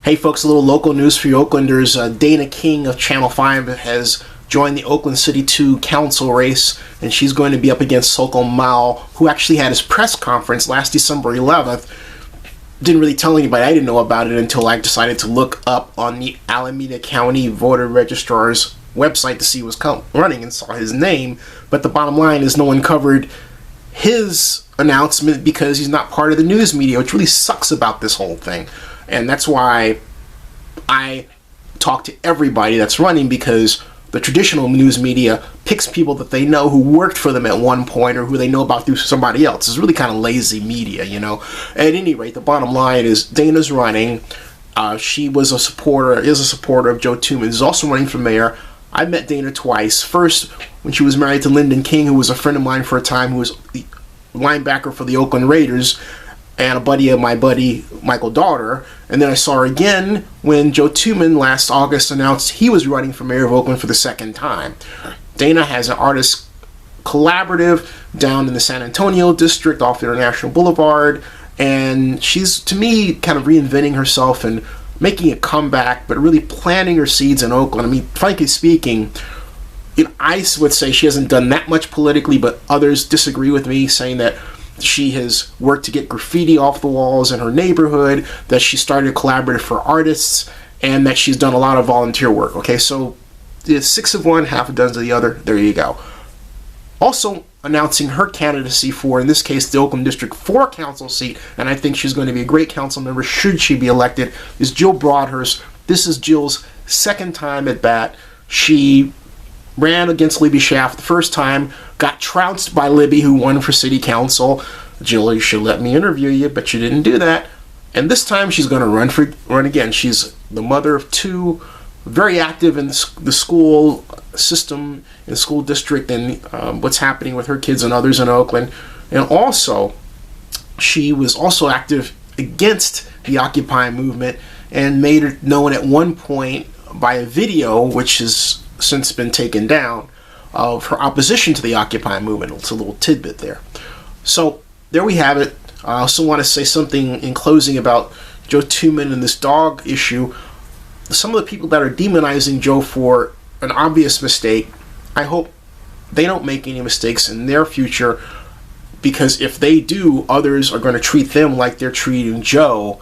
Hey folks, a little local news for you Oaklanders. Dana King of Channel 5 has joined the Oakland City 2 council race, and she's going to be up against Sokhom Mao, who actually had his press conference last December 11th. Didn't really tell anybody. I didn't know about it until I decided to look up on the Alameda County Voter Registrar's website to see who was running and saw his name. But the bottom line is no one covered his announcement because he's not part of the news media, which really sucks about this whole thing. And that's why I talk to everybody that's running, because the traditional news media picks people that they know who worked for them at one point or who they know about through somebody else. It's really kind of lazy media, you know. At any rate, the bottom line is Dana's running. She is a supporter of Joe Tooman, who's also running for mayor. I met Dana twice. First, when she was married to Lyndon King, who was a friend of mine for a time, who was the linebacker for the Oakland Raiders, and a buddy of my buddy Michael Daughter. And then I saw her again when Joe Tooman last August announced he was running for mayor of Oakland for the second time. Dana has an artist collaborative down in the San Antonio district off International Boulevard, and she's, to me, kind of reinventing herself and making a comeback, but really planting her seeds in Oakland. I mean, frankly speaking, I would say she hasn't done that much politically, but others disagree with me, saying that she has worked to get graffiti off the walls in her neighborhood, that she started a collaborative for artists, and that she's done a lot of volunteer work. Okay, so it's 6 of one, half a dozen of the other. There you go. Also announcing her candidacy for, in this case, the Oakland District 4 council seat, and I think she's going to be a great council member should she be elected, is Jill Broadhurst. This is Jill's second time at bat. She ran against Libby Schaaf the first time, got trounced by Libby, who won for city council. Jill, you should let me interview you, but you didn't do that. And this time she's going to run again. She's the mother of 2, very active in the school system, in the school district, and what's happening with her kids and others in Oakland. And also, she was also active against the Occupy movement and made it known at one point by a video, which has since been taken down, of her opposition to the Occupy movement. It's a little tidbit there. So there we have it. I also want to say something in closing about Joe Tooman and this dog issue. Some of the people that are demonizing Joe for an obvious mistake, I hope they don't make any mistakes in their future, because if they do, others are going to treat them like they're treating Joe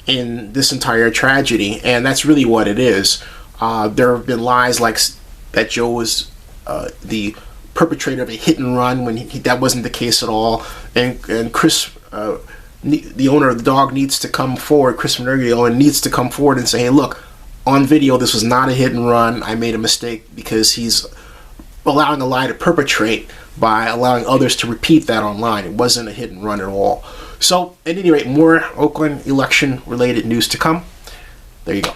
in this entire tragedy. And that's really what it is. There have been lies like that Joe was the perpetrator of a hit and run when that wasn't the case at all. And Chris, the owner of the dog, needs to come forward. Chris Minergio needs to come forward and say, "Hey, look, on video, this was not a hit and run. I made a mistake," because he's allowing a lie to perpetrate by allowing others to repeat that online. It wasn't a hit and run at all. So, at any rate, more Oakland election-related news to come. There you go.